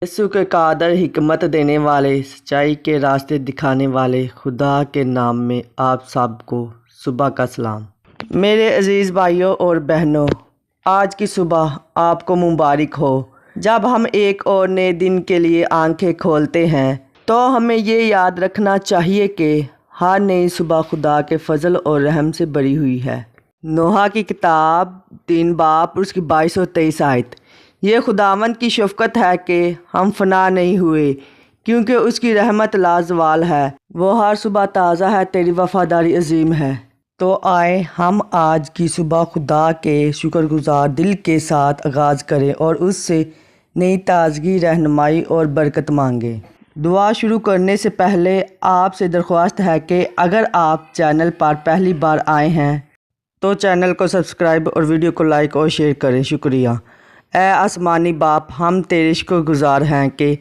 यीशु के कादर हिकमत देने वाले, सच्चाई के रास्ते दिखाने वाले खुदा के नाम में आप सबको सुबह का सलाम। मेरे अजीज़ भाइयों और बहनों, आज की सुबह आपको मुबारक हो। जब हम एक और नए दिन के लिए आंखें खोलते हैं तो हमें ये याद रखना चाहिए कि हर नई सुबह खुदा के फजल और रहम से भरी हुई है। नोहा की किताब 3 बाब उसकी 22 और 23 आयत। ये खुदावंद की शफ़क़त है कि हम फना नहीं हुए, क्योंकि उसकी रहमत लाजवाल है। वो हर सुबह ताज़ा है, तेरी वफ़ादारी अजीम है। तो आए हम आज की सुबह खुदा के शुक्रगुजार दिल के साथ आगाज़ करें और उससे नई ताज़गी, रहनुमाई और बरकत मांगें। दुआ शुरू करने से पहले आपसे दरख्वास्त है कि अगर आप चैनल पर पहली बार आए हैं तो चैनल को सब्सक्राइब और वीडियो को लाइक और शेयर करें। शुक्रिया। ऐ आसमानी बाप, हम तेरे शुक्रगुजार हैं कि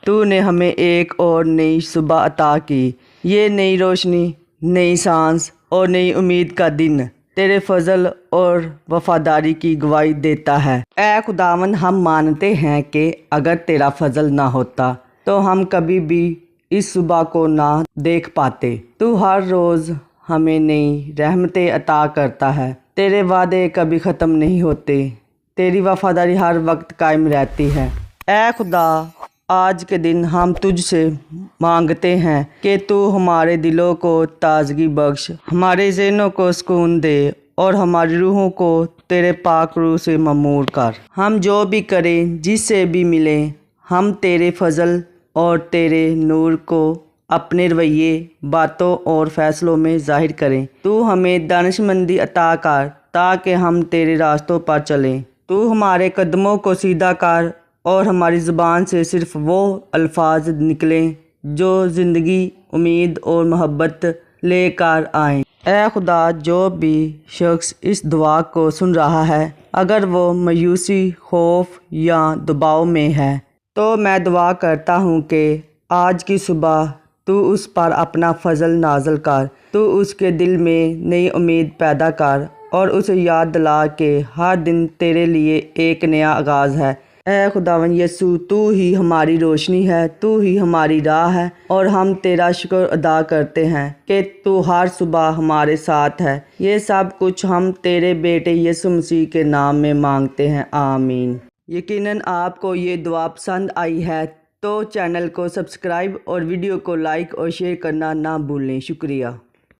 तूने हमें एक और नई सुबह अता की। ये नई रोशनी, नई सांस और नई उम्मीद का दिन तेरे फजल और वफादारी की गवाही देता है। ऐ खुदावंद, हम मानते हैं कि अगर तेरा फजल ना होता तो हम कभी भी इस सुबह को ना देख पाते। तू हर रोज़ हमें नई रहमतें अता करता है। तेरे वादे कभी ख़त्म नहीं होते, तेरी वफ़ादारी हर वक्त कायम रहती है। ऐ खुदा, आज के दिन हम तुझसे मांगते हैं कि तू हमारे दिलों को ताज़गी बख्श, हमारे ज़हनों को सुकून दे और हमारी रूहों को तेरे पाक रूह से ममूर कर। हम जो भी करें, जिससे भी मिलें, हम तेरे फजल और तेरे नूर को अपने रवैये, बातों और फ़ैसलों में ज़ाहिर करें। तू हमें दानिशमंदी अता कर ताकि हम तेरे रास्तों पर चलें। तू हमारे कदमों को सीधा कर और हमारी ज़ुबान से सिर्फ़ वो अल्फाज निकलें जो ज़िंदगी, उम्मीद और मोहब्बत लेकर आएँ। ऐ खुदा, जो भी शख्स इस दुआ को सुन रहा है, अगर वो मायूसी, खौफ या दबाव में है, तो मैं दुआ करता हूँ कि आज की सुबह तू उस पर अपना फजल नाज़िल कर। तू उसके दिल में नई उम्मीद पैदा कर और उसे याद दिला कि हर दिन तेरे लिए एक नया आगाज़ है। ऐ खुदावंद यीशु, तू ही हमारी रोशनी है, तू ही हमारी राह है और हम तेरा शुक्र अदा करते हैं कि तू हर सुबह हमारे साथ है। ये सब कुछ हम तेरे बेटे यीशु मसीह के नाम में मांगते हैं, आमीन। यकीनन आपको ये दुआ पसंद आई है तो चैनल को सब्सक्राइब और वीडियो को लाइक और शेयर करना ना भूलें। शुक्रिया।